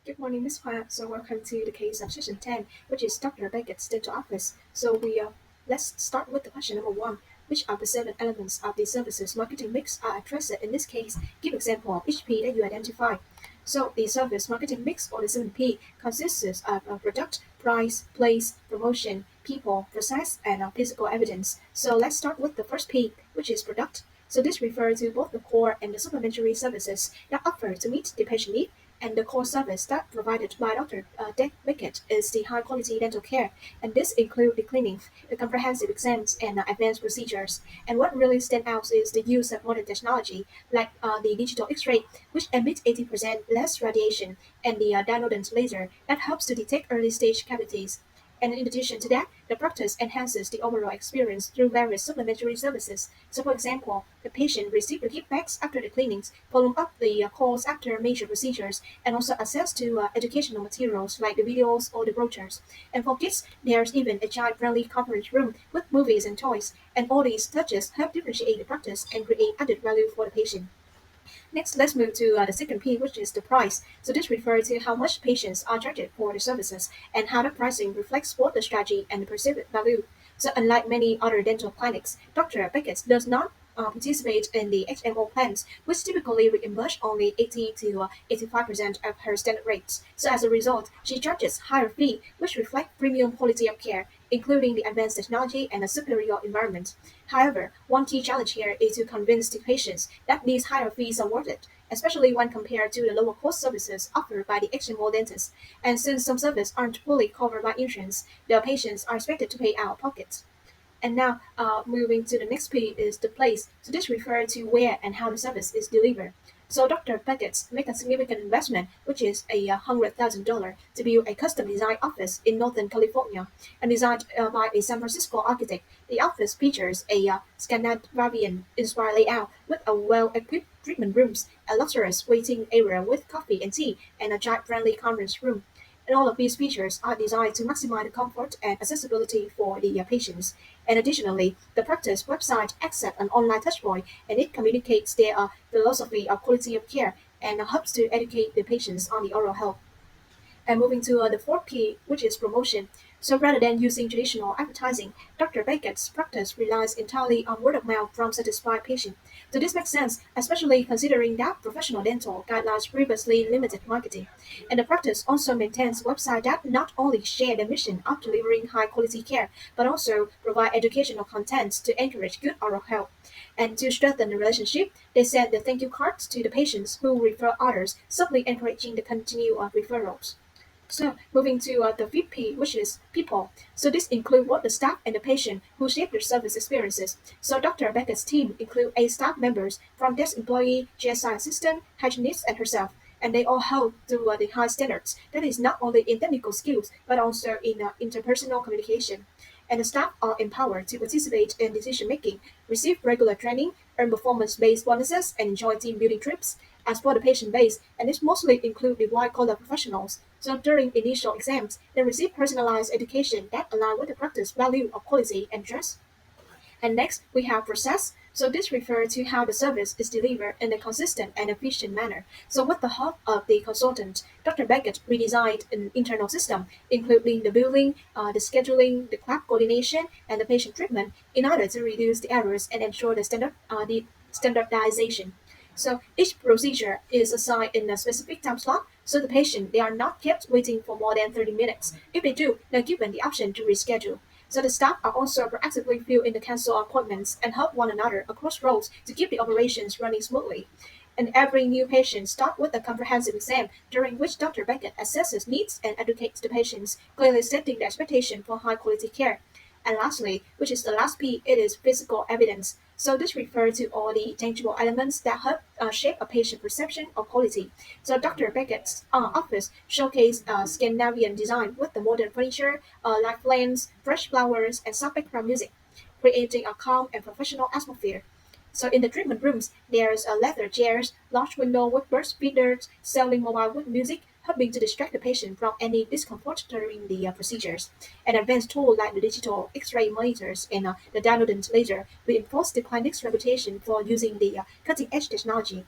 Good morning, Miss Hua. So welcome to the case of session 10, which is Dr. Beckett's dental office. Let's start with the question number one. Which of the seven elements of the services marketing mix are addressed in this case? Give example of each P that you identify. So the service marketing mix or the 7P consists of product, price, place, promotion, people, process, and physical evidence. So let's start with the first P, which is product. So this refers to both the core and the supplementary services that offer to meet the patient need, and the core service that provided by Dr. Beckett is the high quality dental care, and this includes the cleaning, the comprehensive exams, and advanced procedures. And what really stands out is the use of modern technology like the digital X-ray, which emits 80% less radiation, and the dynodent laser that helps to detect early stage cavities. And in addition to that, the practice enhances the overall experience through various supplementary services. So, for example, the patient receives the feedbacks after the cleanings, following up the calls after major procedures, and also access to educational materials like the videos or the brochures. And for kids, there's even a child-friendly conference room with movies and toys. And all these touches help differentiate the practice and create added value for the patient. Next, let's move to the second P, which is the price. So this refers to how much patients are charged for the services and how the pricing reflects both the strategy and the perceived value. So unlike many other dental clinics, Dr. Beckett does not participate in the HMO plans, which typically reimburse only 80 to 85% of her standard rates. So as a result, she charges higher fee, which reflect premium quality of care, including the advanced technology and a superior environment. However, one key challenge here is to convince the patients that these higher fees are worth it, especially when compared to the lower cost services offered by the HMO dentists. And since some services aren't fully covered by insurance, the patients are expected to pay out of pocket. And now, moving to the next P is the place. So this refers to where and how the service is delivered. So Dr. Beckett made a significant investment, which is $100,000, to build a custom design office in Northern California, and designed by a San Francisco architect. The office features a Scandinavian-inspired layout with a well-equipped treatment rooms, a luxurious waiting area with coffee and tea, and a child-friendly conference room. And all of these features are designed to maximize the comfort and accessibility for the patients. And additionally, the practice website accepts an online touchpoint, and it communicates their philosophy of quality of care and helps to educate the patients on the oral health. And moving to the fourth P, which is promotion. So rather than using traditional advertising, Dr. Beckett's practice relies entirely on word of mouth from satisfied patients. So this makes sense, especially considering that professional dental guidelines previously limited marketing. And the practice also maintains websites that not only share the mission of delivering high quality care, but also provide educational content to encourage good oral health. And to strengthen the relationship, they send the thank you cards to the patients who refer others, subtly encouraging the continued referrals. So moving to the VP, which is people. So this includes both the staff and the patient who shape their service experiences. So Dr. Beckett's team include 8 staff members from desk employee, GSI assistant, hygienist, and herself. And they all hold to the high standards. That is not only in technical skills, but also in interpersonal communication. And the staff are empowered to participate in decision making, receive regular training, earn performance-based bonuses, and enjoy team building trips. As for the patient base, and this mostly include the white-collar professionals, so during initial exams, they receive personalized education that align with the practice value of quality and trust. And next, we have process. So this refers to how the service is delivered in a consistent and efficient manner. So with the help of the consultant, Dr. Beckett redesigned an internal system, including the billing, the scheduling, the lab coordination, and the patient treatment in order to reduce the errors and ensure the standardization. So each procedure is assigned in a specific time slot, so the patient they are not kept waiting for more than 30 minutes. If they do, they're given the option to reschedule. So the staff are also proactively fill in the cancel appointments and help one another across roles to keep the operations running smoothly. And every new patient starts with a comprehensive exam during which Dr. Beckett assesses needs and educates the patients, clearly setting the expectation for high quality care. And lastly, which is the last P, it is physical evidence. So this refers to all the tangible elements that help shape a patient perception of quality. So Dr. Beckett's office showcased Scandinavian design with the modern furniture, light lamps, fresh flowers, and soft background music, creating a calm and professional atmosphere. So in the treatment rooms, there's a leather chairs, large window with bird feeders, selling mobile with music, helping to distract the patient from any discomfort during the procedures. An advanced tool like the digital X-ray monitors and the dynodent laser reinforce the clinic's reputation for using the cutting-edge technology.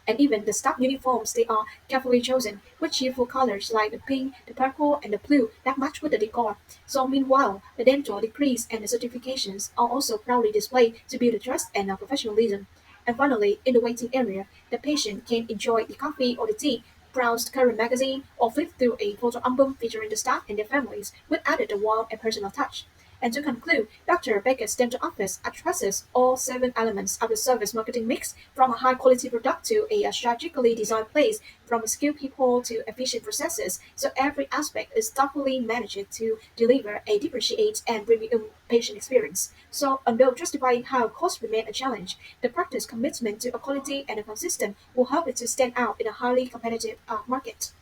And even the staff uniforms, they are carefully chosen with cheerful colors like the pink, the purple, and the blue that match with the decor. So meanwhile, the dental degrees and the certifications are also proudly displayed to build the trust and professionalism. And finally, in the waiting area, the patient can enjoy the coffee or the tea, browse the current magazine, or flip through a photo album featuring the staff and their families, with added a warm and personal touch. And to conclude, Dr. Beckett's dental office addresses all seven elements of the service marketing mix, from a high quality product to a strategically designed place, from skilled people to efficient processes. So every aspect is thoughtfully managed to deliver a differentiated and premium patient experience. So although justifying how costs remain a challenge, the practice commitment to quality and a consistent will help it to stand out in a highly competitive market.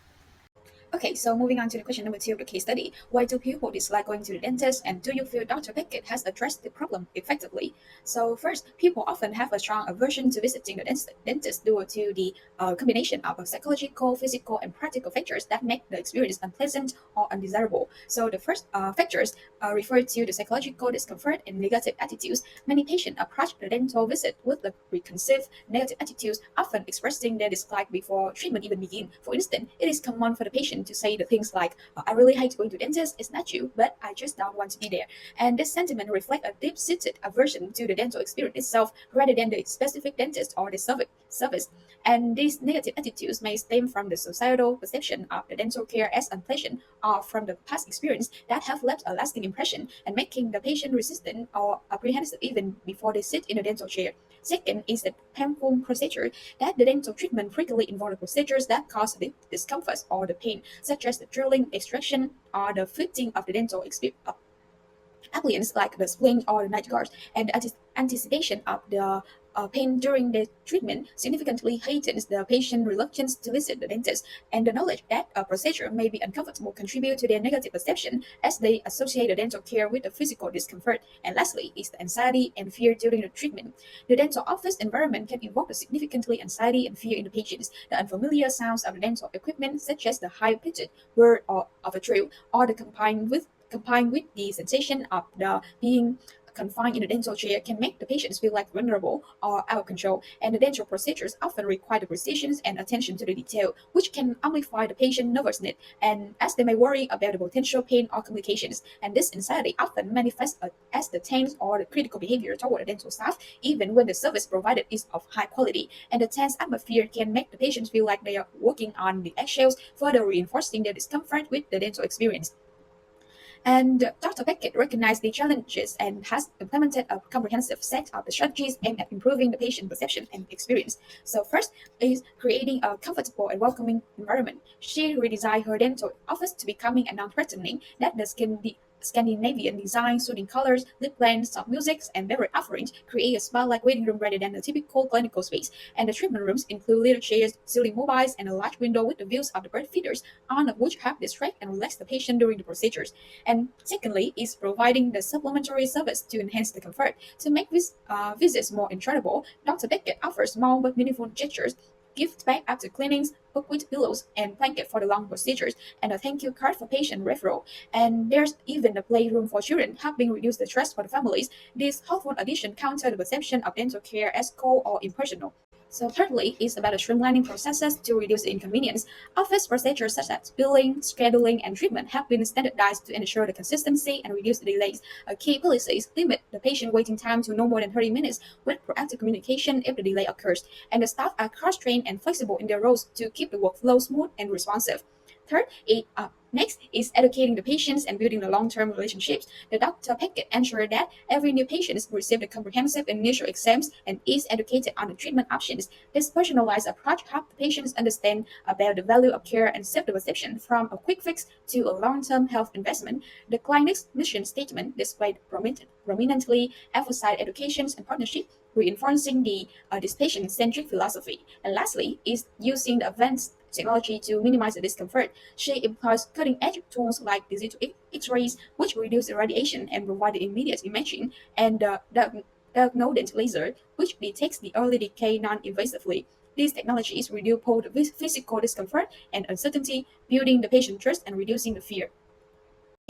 Okay, so moving on to the question number two of the case study. Why do people dislike going to the dentist, and do you feel Dr. Beckett has addressed the problem effectively? So first, people often have a strong aversion to visiting the dentist due to the combination of psychological, physical, and practical factors that make the experience unpleasant or undesirable. So the first factors refer to the psychological discomfort and negative attitudes. Many patients approach the dental visit with the preconceived negative attitudes, often expressing their dislike before treatment even begins. For instance, it is common for the patient to say the things like, "I really hate going to dentist. It's not you, but I just don't want to be there." And this sentiment reflects a deep-seated aversion to the dental experience itself rather than the specific dentist or the service. And these negative attitudes may stem from the societal perception of the dental care as unpleasant, or from the past experience that have left a lasting impression and making the patient resistant or apprehensive even before they sit in a dental chair. Second is the painful procedure, that the dental treatment frequently involves procedures that cause the discomfort or the pain, such as the drilling, extraction, or the fitting of the dental appliance like the splint or the night guards, and the anticipation of the pain during the treatment significantly heightens the patient's reluctance to visit the dentist, and the knowledge that a procedure may be uncomfortable contribute to their negative perception as they associate the dental care with the physical discomfort. And lastly is the anxiety and fear during the treatment. The dental office environment can evoke a significantly anxiety and fear in the patients. The unfamiliar sounds of the dental equipment, such as the high-pitched whir of a drill, or the combined with the sensation of the being confined in a dental chair, can make the patients feel like vulnerable or out of control. And the dental procedures often require the precision and attention to the detail, which can amplify the patient nervousness, and as they may worry about the potential pain or complications. And this anxiety often manifests as the tense or the critical behavior toward the dental staff, even when the service provided is of high quality. And the tense atmosphere can make the patients feel like they are walking on the eggshells, further reinforcing their discomfort with the dental experience. And Dr. Beckett recognized the challenges and has implemented a comprehensive set of strategies aimed at improving the patient perception and experience. So first is creating a comfortable and welcoming environment. She redesigned her dental office to becoming a non-threatening that the Scandinavian design, soothing colors, lip blends, soft music, and beverage offerings create a spa-like waiting room rather than a typical clinical space. And the treatment rooms include little chairs, ceiling mobiles, and a large window with the views of the bird feeders, on of which help distract and relax the patient during the procedures. And secondly, is providing the supplementary service to enhance the comfort. To make visits more enjoyable, Dr. Beckett offers small but meaningful gestures, gift bag after cleanings, book with pillows and blanket for the long procedures, and a thank you card for patient referral. And there's even a playroom for children, helping reduce the stress for the families. This helpful addition counter the perception of dental care as cold or impersonal. So thirdly is about the streamlining processes to reduce the inconvenience. Office procedures such as billing, scheduling, and treatment have been standardized to ensure the consistency and reduce the delays. Key policies limit the patient waiting time to no more than 30 minutes with proactive communication if the delay occurs, and the staff are cross-trained and flexible in their roles to keep the workflow smooth and responsive. Next is educating the patients and building the long-term relationships. The Dr. Beckett ensured that every new patient receives the comprehensive initial exams and is educated on the treatment options. This personalized approach helps the patients understand about the value of care and save the perception from a quick fix to a long-term health investment. The clinic's mission statement displayed prominently emphasized education and partnership, reinforcing this patient-centric philosophy. And lastly, is using the advanced technology to minimize the discomfort. She employs cutting-edge tools like digital X-rays, which reduce the radiation and provide the immediate imaging, and the diagnostic laser, which detects the early decay non-invasively. These technologies reduce both physical discomfort and uncertainty, building the patient trust and reducing the fear.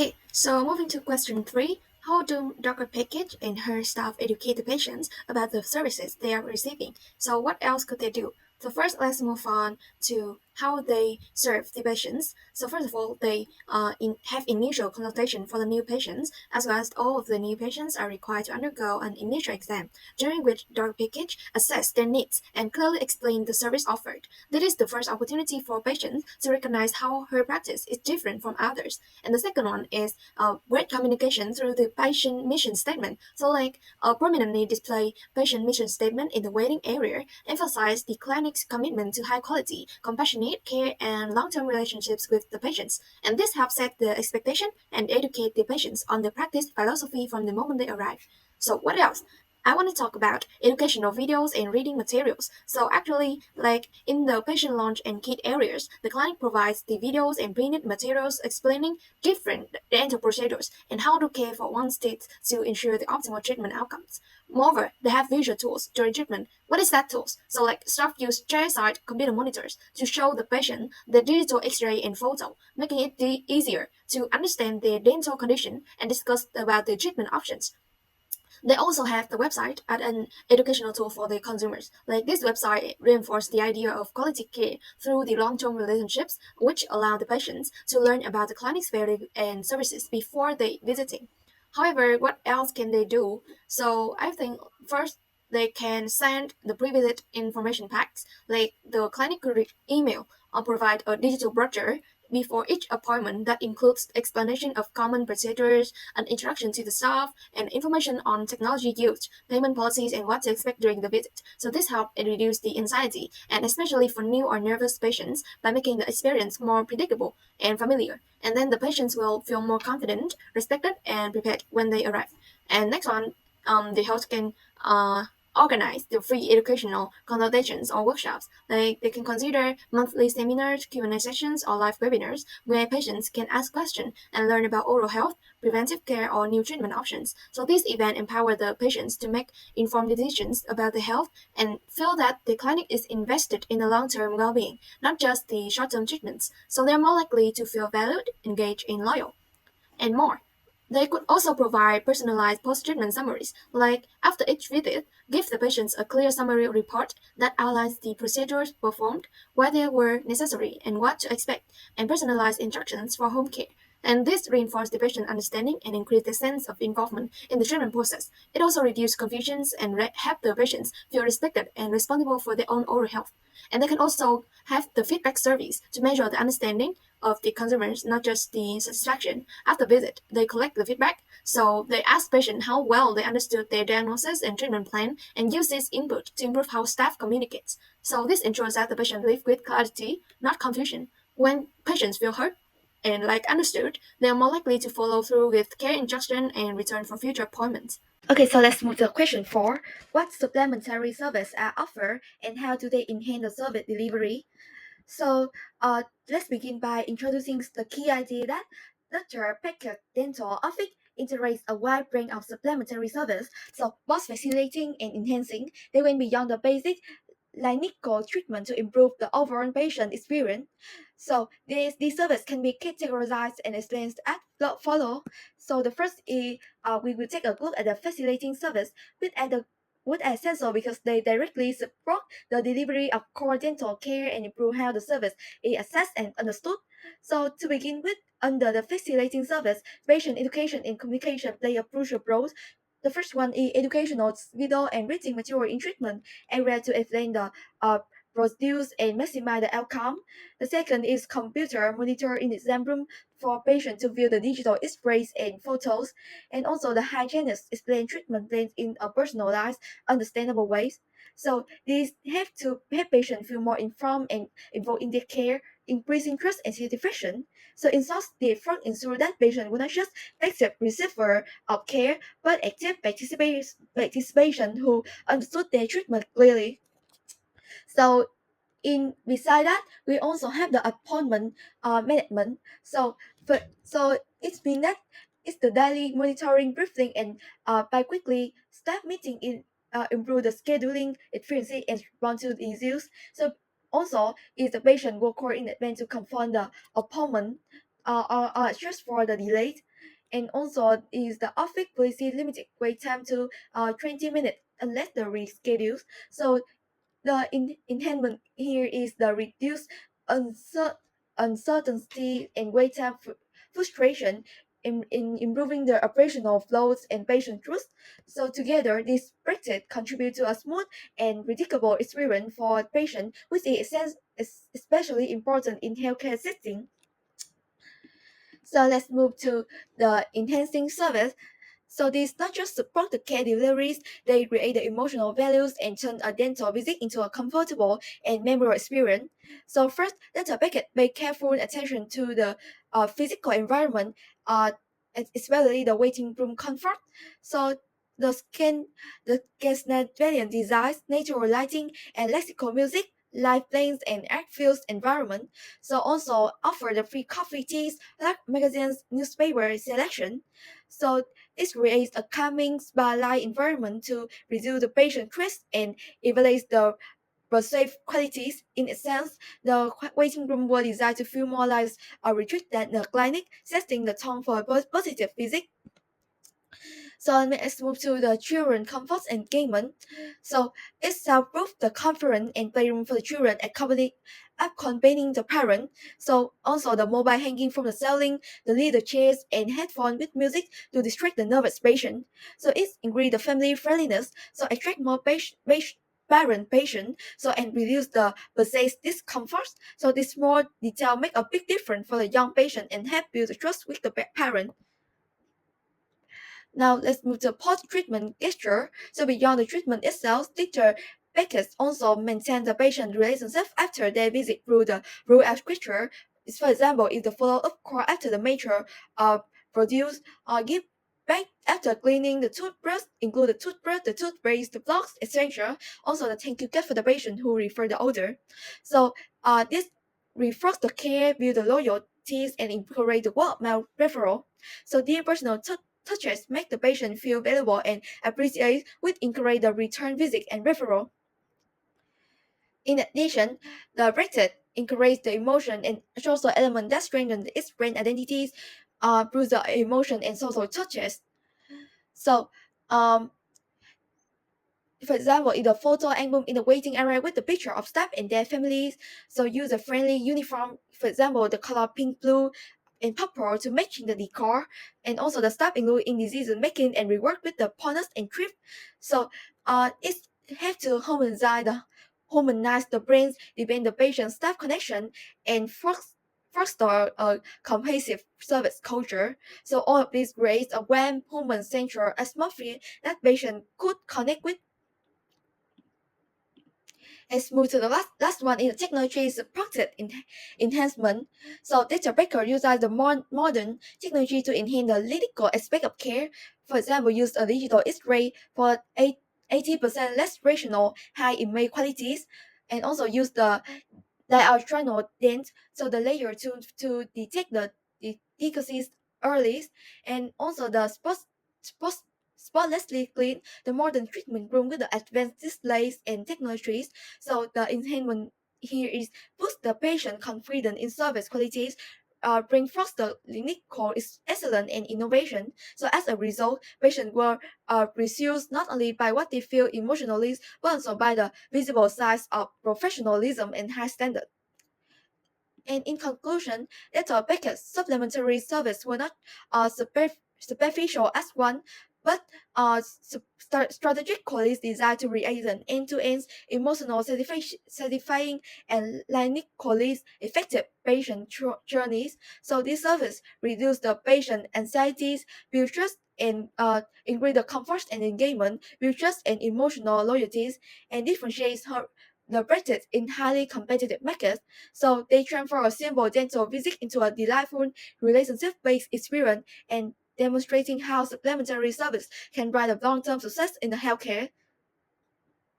Okay, so moving to question three, how do Dr. Pickett and her staff educate the patients about the services they are receiving? So what else could they do? So first, let's move on to how they serve the patients. So first of all, they have initial consultation for the new patients, as well as all of the new patients are required to undergo an initial exam, during which Dr. Package assess their needs and clearly explain the service offered. This is the first opportunity for patients to recognize how her practice is different from others. And the second one is great communication through the patient mission statement. So like prominently display patient mission statement in the waiting area, emphasize the clinic's commitment to high quality, compassionate care, and long-term relationships with the patients. And this helps set the expectation and educate the patients on the practice philosophy from the moment they arrive. So what else? I want to talk about educational videos and reading materials. So actually, like in the patient launch and kit areas, the clinic provides the videos and printed materials explaining different dental procedures and how to care for one's teeth to ensure the optimal treatment outcomes. Moreover, they have visual tools during treatment. What is that tools? So like staff use chairside computer monitors to show the patient the digital x-ray and photo, making it easier to understand their dental condition and discuss about the treatment options. They also have the website as an educational tool for the consumers. Like this website reinforces the idea of quality care through the long-term relationships, which allow the patients to learn about the clinic's value and services before they visiting. However, what else can they do? So I think first they can send the pre-visit information packs, like the clinic could email or provide a digital brochure before each appointment that includes explanation of common procedures, an introduction to the staff, and information on technology used, payment policies, and what to expect during the visit. So this helps reduce the anxiety, and especially for new or nervous patients, by making the experience more predictable and familiar. And then the patients will feel more confident, respected, and prepared when they arrive. And next one, the host can organize the free educational consultations or workshops. Like they can consider monthly seminars, Q&A sessions, or live webinars where patients can ask questions and learn about oral health, preventive care, or new treatment options. So this event empower the patients to make informed decisions about their health and feel that the clinic is invested in the long-term well-being, not just the short-term treatments. So they're more likely to feel valued, engaged, and loyal and more. They could also provide personalized post-treatment summaries, like after each visit, give the patients a clear summary report that outlines the procedures performed, why they were necessary, and what to expect, and personalized instructions for home care. And this reinforces the patient understanding and increase the sense of involvement in the treatment process. It also reduces confusions and help the patients feel respected and responsible for their own oral health. And they can also have the feedback service to measure the understanding of the consumers, not just the satisfaction. After visit, they collect the feedback. So they ask patients how well they understood their diagnosis and treatment plan and use this input to improve how staff communicates. So this ensures that the patient live with clarity, not confusion. When patients feel heard and like understood, they are more likely to follow through with care instruction and return for future appointments. Okay, so let's move to question 4. What supplementary service are offered and how do they enhance the service delivery? So let's begin by introducing the key idea that Dr. Beckett Dental Office integrates a wide range of supplementary service, so both facilitating and enhancing. They went beyond the basic clinical treatment to improve the overall patient experience. So this service can be categorized and explained as follow. So the first is we will take a look at the facilitating service, which at the would essential because they directly support the delivery of core dental care and improve how the service is assessed and understood. So to begin with, under the facilitating service, patient education and communication play a crucial role. The first one is educational video and reading material in treatment area to explain the produce and maximize the outcome. The second is computer monitor in the exam room for patients to view the digital X-rays and photos, and also the hygienist explain treatment plans in a personalized, understandable ways. So these have to help patients feel more informed and involved in their care, increasing trust and satisfaction. So in such, the front ensure that patients will not just active receiver of care, but active participation who understood their treatment clearly. So in beside that, we also have the appointment management. So it's been that it's the daily monitoring, briefing, and by quickly staff meeting in improve the scheduling efficiency and respond to the issues. So also is the patient will call in advance to confirm the appointment just for the delays. And also is the office policy limited wait time to 20 minutes unless the reschedule. So The enhancement here is the reduced uncertainty and wait time frustration in improving the operational flows and patient trust. So together, these practices contribute to a smooth and predictable experience for patients, which is especially important in healthcare settings. So let's move to the enhancing service. So these not just support the care deliveries, they create the emotional values and turn a dental visit into a comfortable and memorable experience. So first, Dr. Beckett paid careful attention to the physical environment, uh, especially the waiting room comfort. So the Scandinavian designs, natural lighting, and lexical music, live planes and art-filled environment. So also offer the free coffee, teas, like magazines, newspaper selection. So this creates a calming spa-like environment to reduce the patient stress and evaluate the perceived qualities. In a sense, the waiting room was designed to feel more like a retreat than a clinic, setting the tone for a positive visit. So let's move to the children comfort and engagement. So it soundproof the conference and playroom for the children accompanying the parent. So also the mobile hanging from the ceiling, the leather chairs and headphone with music to distract the nervous patient. So it increase the family friendliness. So attract more parent patient so and reduce the perceived discomfort. So this small detail make a big difference for the young patient and help build the trust with the parent. Now let's move to post-treatment gesture. So beyond the treatment itself, Dr. Beckett also maintains the patient relationship after they visit through the rule-out gesture. For example, if the follow-up call after the major produce give back after cleaning the toothbrush, include the toothbrush, the toothpaste, the blocks, etc. Also, the thank you gift for the patient who referred the order. So this reflects the care, build the loyalties, and encourage the word of mouth referral. So their personal touches make the patient feel valuable and appreciated, which encourage the return visit and referral. In addition, the Brexit encourage the emotion and social element that strengthen its brand identities, through the emotion and social touches. So, um, for example, in the photo album in the waiting area with the picture of staff and their families, so use a friendly uniform, for example, the color pink, blue, and purple to matching the decor, and also the staff include in decision making and rework with the partners and trip. So, it have to homogenize the brains, depend the patient staff connection, and foster a cohesive service culture. So all of this creates a warm, human-centered atmosphere that patient could connect with. Let's move to the last one in the technology is practice enhancement. So Data Baker uses the modern technology to enhance the clinical aspect of care. For example, use a digital X-ray for 80% less rational high image qualities, and also use the diagonal dent, so the layer to detect the decussed early, and also the spotlessly clean, the modern treatment room with the advanced displays and technologies. So the enhancement here is boost the patient confidence in service qualities, bring forth the clinical excellence and innovation. So as a result, patients will reduced not only by what they feel emotionally, but also by the visible signs of professionalism and high standard. And in conclusion, Data Beckett's supplementary service were not superficial as one, but strategically designed to create an end-to-end emotional satisfying and clinically effective patient journeys. So this service reduce the patient anxieties, build trust, and increase the comfort and engagement, build trust and emotional loyalties, and differentiates her the practice in highly competitive markets. So they transform a simple dental visit into a delightful relationship-based experience and demonstrating how supplementary service can drive a long-term success in the healthcare.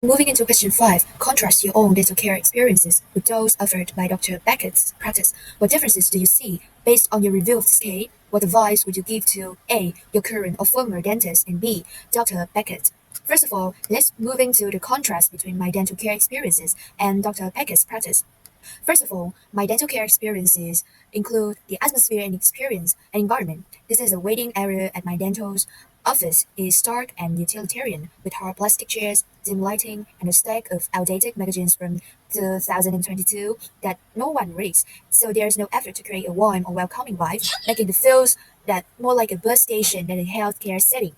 Moving into question 5, contrast your own dental care experiences with those offered by Dr. Beckett's practice. What differences do you see? Based on your review of this case, what advice would you give to A, your current or former dentist, and B, Dr. Beckett? First of all, let's move into the contrast between my dental care experiences and Dr. Beckett's practice. First of all, my dental care experiences include the atmosphere and experience and environment. This is a waiting area at my dentals. office is stark and utilitarian, with hard plastic chairs, dim lighting, and a stack of outdated magazines from 2022 that no one reads. So there's no effort to create a warm or welcoming vibe, making the feels that more like a bus station than a healthcare setting.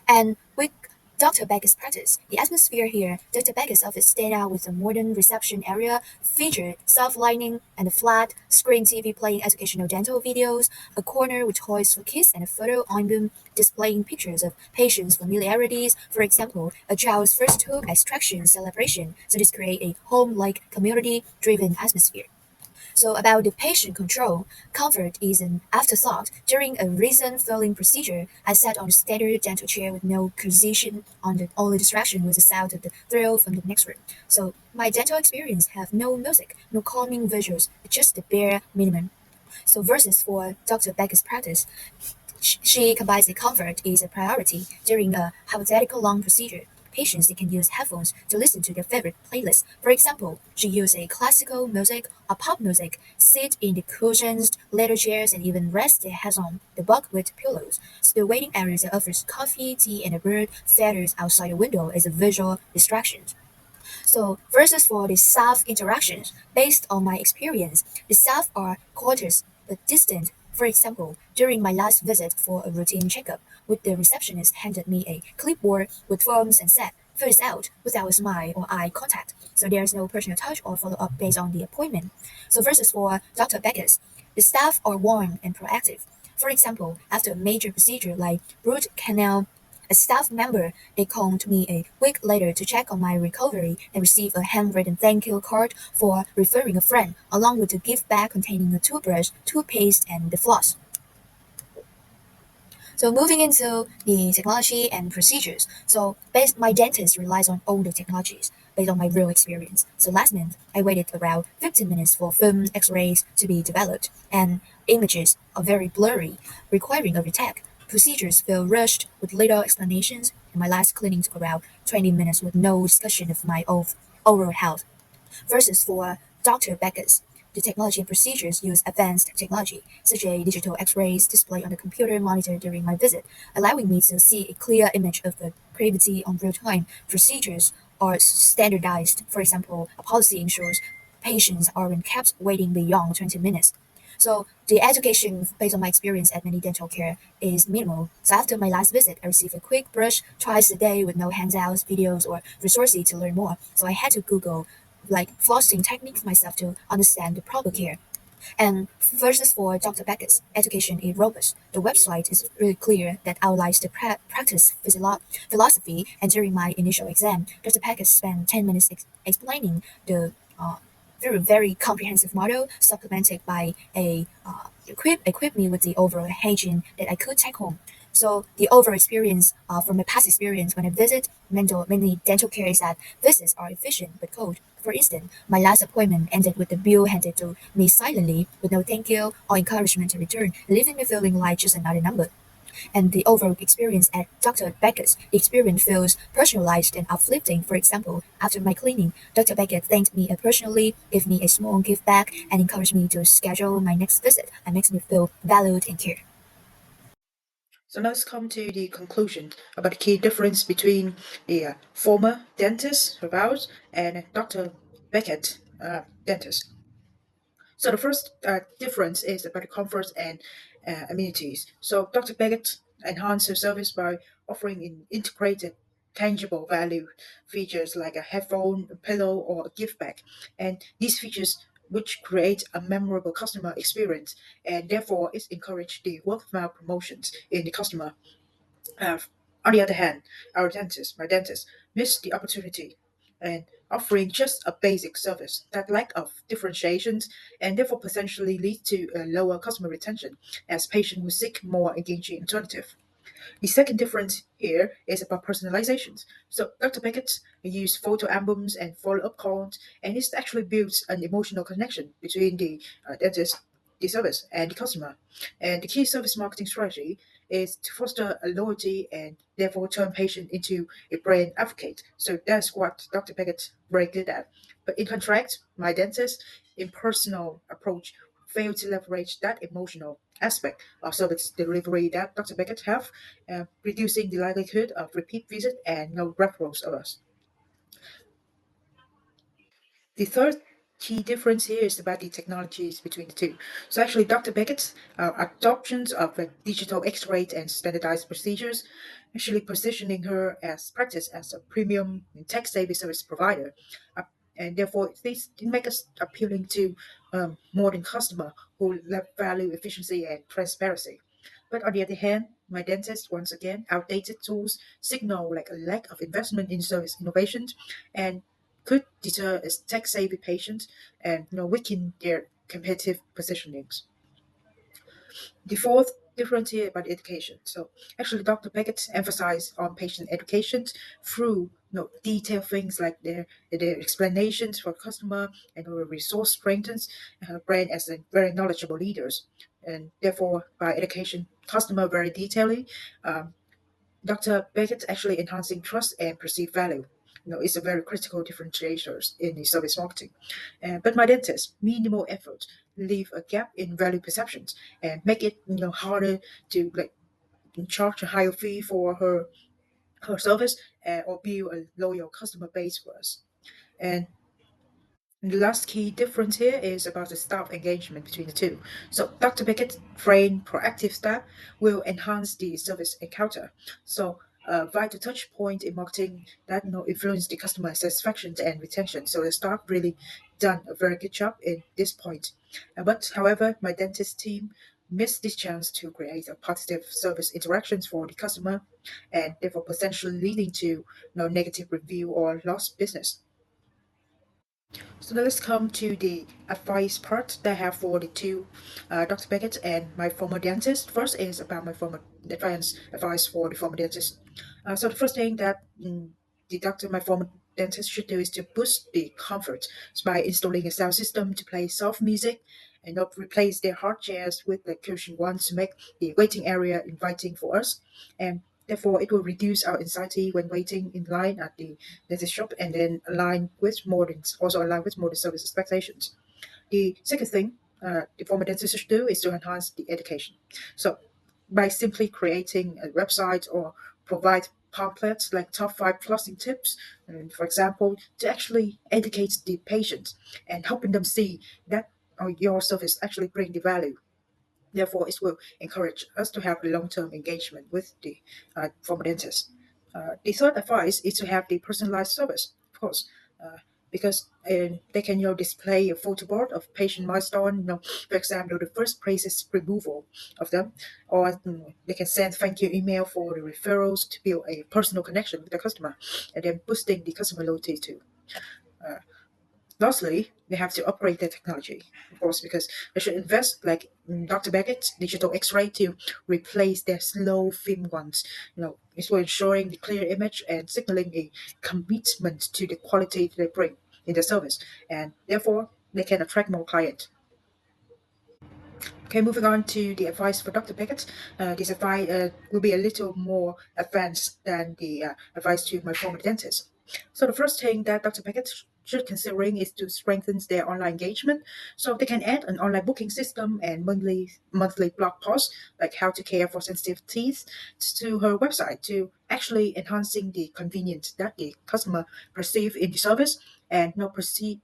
And with Dr. Beckett's practice, the atmosphere here, Dr. Beckett's office stand out with a modern reception area, featured soft lighting and a flat screen TV playing educational dental videos, a corner with toys for kids and a photo album displaying pictures of patients' familiarities, for example, a child's first tooth extraction celebration. So this create a home-like community-driven atmosphere. So about the patient control, comfort is an afterthought. During a recent filling procedure, I sat on a standard dental chair with no cushion on the only distraction was the sound of the thrill from the next room. So my dental experience have no music, no calming visuals, just the bare minimum. So versus for Dr. Beckett's practice, she combines the comfort is a priority during a hypothetical long procedure. Patients they can use headphones to listen to their favorite playlist. For example, she used a classical music or pop music, sit in the cushions, leather chairs, and even rest their heads on the bunk with pillows. So the waiting area that offers coffee, tea, and a bird feathers outside the window is a visual distraction. So versus for the staff interactions, based on my experience, the staff are cautious but distant. For example, during my last visit for a routine checkup, with the receptionist handed me a clipboard with forms and said, fill this out without a smile or eye contact. So there's no personal touch or follow up based on the appointment. So versus for Dr. Beckett's, the staff are warm and proactive. For example, after a major procedure like root canal, a staff member they called me a week later to check on my recovery and receive a handwritten thank you card for referring a friend, along with a gift bag containing a toothbrush, toothpaste, and the floss. So moving into the technology and procedures. So based my dentist relies on older technologies based on my real experience. So last month I waited around 15 minutes for film X-rays to be developed and images are very blurry, requiring a retake. Procedures feel rushed with little explanations and my last cleaning took around 20 minutes with no discussion of my overall health versus for Dr. Beckett's. The technology and procedures use advanced technology, such as digital X-rays displayed on the computer monitor during my visit, allowing me to see a clear image of the gravity on real time. Procedures are standardized. For example, a policy ensures patients aren't kept waiting beyond 20 minutes. So the education based on my experience at many dental care is minimal. So after my last visit, I received a quick brush twice a day with no handouts, videos, or resources to learn more. So I had to Google like flossing techniques myself to understand the proper care. And versus for Dr. Beckett's education is robust. The website is really clear that outlines the practice philosophy. And during my initial exam, Dr. Beckett spent 10 minutes explaining the very comprehensive model, supplemented by a equip me with the overall hygiene that I could take home. So the overall experience from my past experience when I visit many dental care is that visits are efficient but cold. For instance, my last appointment ended with the bill handed to me silently with no thank you or encouragement to return, leaving me feeling like just another number. And the overall experience at Dr. Beckett's, the experience feels personalized and uplifting. For example, after my cleaning, Dr. Beckett thanked me personally, gave me a small gift bag, and encouraged me to schedule my next visit and makes me feel valued and cared. So let's come to the conclusion about the key difference between the former dentist of ours and Dr. Beckett dentist. So the first difference is about the comfort and amenities. So Dr. Beckett enhanced her service by offering an integrated tangible value features like a headphone, a pillow, or a gift bag. And these features which create a memorable customer experience and therefore it encourage the word of mouth promotions in the customer uh, on the other hand, my dentist, missed the opportunity and offering just a basic service. That lack of differentiations and therefore potentially lead to a lower customer retention as patients will seek more engaging alternative. The second difference here is about personalizations. So Dr. Beckett used photo albums and follow-up calls, and this actually builds an emotional connection between the dentist, the service, and the customer. And the key service marketing strategy is to foster a loyalty and therefore turn patient into a brand advocate. So that's what Dr. Beckett very good at. But in contrast, my dentist impersonal approach fail to leverage that emotional aspect of service delivery that Dr. Beckett have, reducing the likelihood of repeat visit and no referrals of us. The third key difference here is about the technologies between the two. So actually, Dr. Beckett's adoptions of digital X-ray and standardized procedures, actually positioning her as practice as a premium tech-savvy service provider, uh, and therefore this make us appealing to modern customer who value efficiency and transparency. But on the other hand, my dentist once again outdated tools signal like a lack of investment in service innovations and could deter its tech-savvy patients and weaken their competitive positionings. The fourth difference here about education. So actually, Dr. Beckett emphasized on patient education through detailed things like their explanations for customer and our resource strengthens her brand as a very knowledgeable leaders. And therefore, by education customer very detailedly, Dr. Beckett actually enhancing trust and perceived value. It's a very critical differentiators in the service marketing. But my dentist, minimal effort, leave a gap in value perceptions and make it harder to like charge a higher fee for her service or build a loyal customer base for us. And the last key difference here is about the staff engagement between the two. So Dr. Beckett trained proactive staff will enhance the service encounter. So vital touch point in marketing that influence the customer satisfaction and retention. So the staff really done a very good job in this point. But however, my dentist team missed this chance to create a positive service interactions for the customer and therefore potentially leading to negative review or lost business. So now let's come to the advice part that I have for the two, Dr. Beckett and my former dentist. First is about my former advice for the former dentist. So the first thing that the doctor, my former dentist, should do is to boost the comfort by installing a sound system to play soft music and not replace their hard chairs with the cushion ones to make the waiting area inviting for us. And therefore, it will reduce our anxiety when waiting in line at the dentist shop and then align with modern service expectations. The second thing the former dentist should do is to enhance the education. So by simply creating a website or provide pamphlets like top five flossing tips, and for example, to actually educate the patient and helping them see that your service actually bring the value. Therefore, it will encourage us to have a long-term engagement with the former dentist. The third advice is to have the personalized service, of course, because they can display a photo board of patient milestone. For example, the first braces removal of them, or they can send thank you email for the referrals to build a personal connection with the customer, and then boosting the customer loyalty too. Uh, Lastly, they have to upgrade their technology, of course, because they should invest, like Dr. Beckett's digital X-ray, to replace their slow film ones. It's for ensuring the clear image and signaling a commitment to the quality they bring in their service, and therefore they can attract more clients. Okay, moving on to the advice for Dr. Beckett. This advice will be a little more advanced than the advice to my former dentist. So the first thing that Dr. Beckett should considering is to strengthen their online engagement. So they can add an online booking system and monthly blog posts like how to care for sensitive teeth to her website to actually enhancing the convenience that the customer perceive in the service and not perceive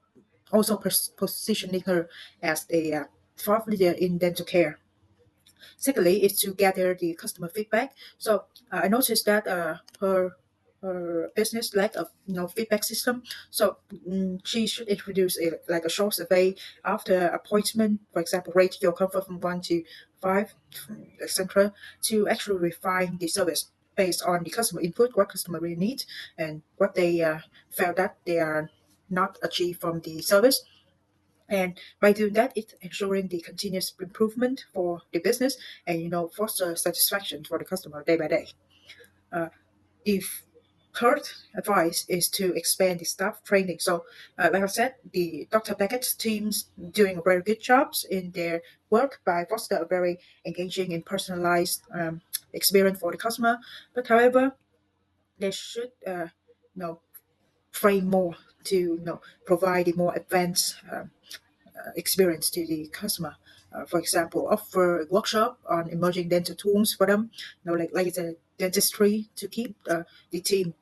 also positioning her as a thought leader in dental care. Secondly, is to gather the customer feedback. So I noticed that her business lack of feedback system. So she should introduce a short survey after appointment. For example, rate your comfort from 1 to 5, etc. To actually refine the service based on the customer input, what customer really need, and what they felt that they are not achieved from the service. And by doing that, it's ensuring the continuous improvement for the business and foster satisfaction for the customer day by day. Uh, the third advice is to expand the staff training. So, like I said, the Dr. Beckett's teams doing a very good jobs in their work by foster a very engaging and personalized experience for the customer. But however, they should train more to provide a more advanced experience to the customer. for example, offer a workshop on emerging dental tools for them, like the dentistry to keep the team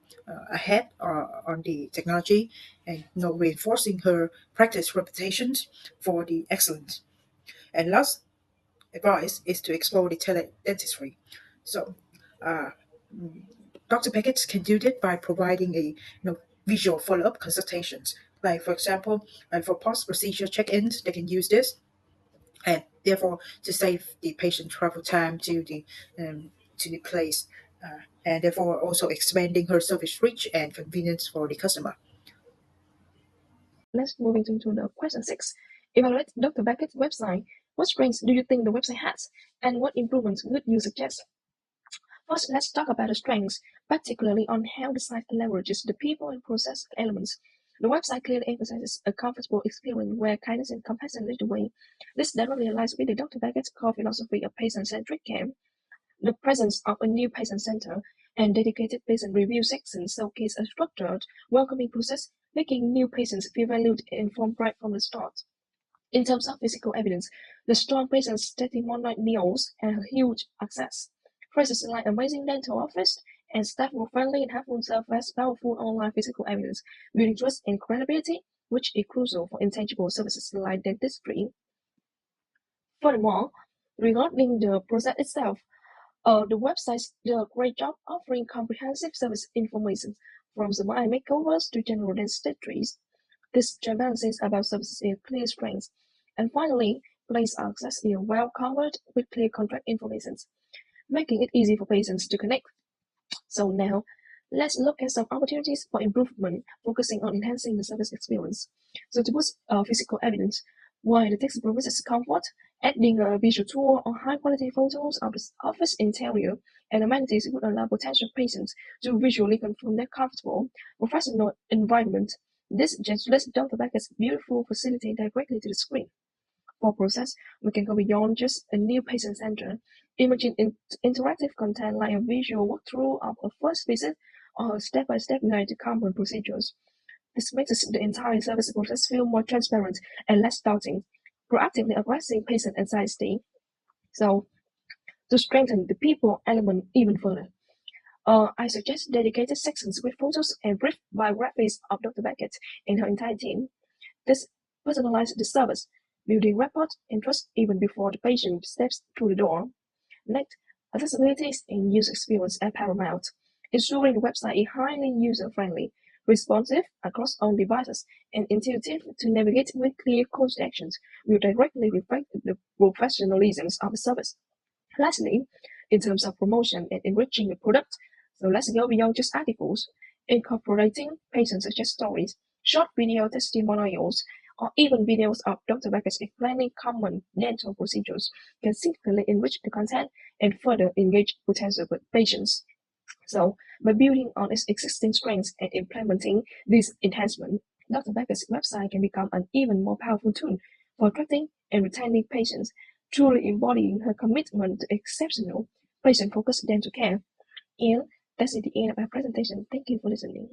ahead on the technology, and reinforcing her practice reputations for the excellence. And last advice is to explore the teledentistry. So, uh, Dr. Beckett can do that by providing a visual follow-up consultations. Like for example, for post-procedure check-ins, they can use this, and therefore to save the patient travel time to the place, and therefore also expanding her service reach and convenience for the customer. Let's move into the question 6. Evaluate Dr. Beckett's website. What strengths do you think the website has, and what improvements would you suggest? First, let's talk about the strengths, particularly on how the site leverages the people and process elements. The website clearly emphasizes a comfortable experience where kindness and compassion lead the way. This directly aligns with the Dr. Beckett's core philosophy of patient-centric care. The presence of a new patient center and dedicated patient review section showcase a structured, welcoming process, making new patients feel valued and informed right from the start. In terms of physical evidence, the strong patient testimonials and huge access. Phrases like amazing dental office and staff were friendly and helpful serve as powerful online physical evidence, building trust and credibility, which is crucial for intangible services like dentistry. Furthermore, regarding the process itself, the website does a great job offering comprehensive service information from smile makeovers to general dentistries. This transparency about services is clear strengths. And finally, place access is well covered with clear contract information, making it easy for patients to connect. So now, let's look at some opportunities for improvement, focusing on enhancing the service experience. So to boost physical evidence, while the text promises comfort, adding a visual tour or high-quality photos of the office interior and amenities would allow potential patients to visually confirm their comfortable, professional environment. This just lets Dr. Beckett's beautiful facility directly to the screen. For process, we can go beyond just a new patient center. Imagine interactive content like a visual walkthrough of a first visit or a step-by-step guide to common procedures. This makes the entire service process feel more transparent and less daunting, proactively addressing patient anxiety. So, to strengthen the people element even further, I suggest dedicated sections with photos and brief biographies of Dr. Beckett and her entire team. This personalizes the service, building rapport and trust even before the patient steps through the door. Next, accessibility and user experience are paramount, ensuring the website is highly user-friendly, responsive across all devices, and intuitive to navigate with clear call to actions will directly reflect the professionalism of the service. Lastly, in terms of promotion and enriching the product, so let's go beyond just articles, incorporating patient success stories, short video testimonials, or even videos of Dr. Beckett explaining common dental procedures can significantly enrich the content and further engage potential patients. So, by building on its existing strengths and implementing these enhancements, Dr. Beckett's website can become an even more powerful tool for attracting and retaining patients, truly embodying her commitment to exceptional, patient-focused dental care. And that's the end of our presentation. Thank you for listening.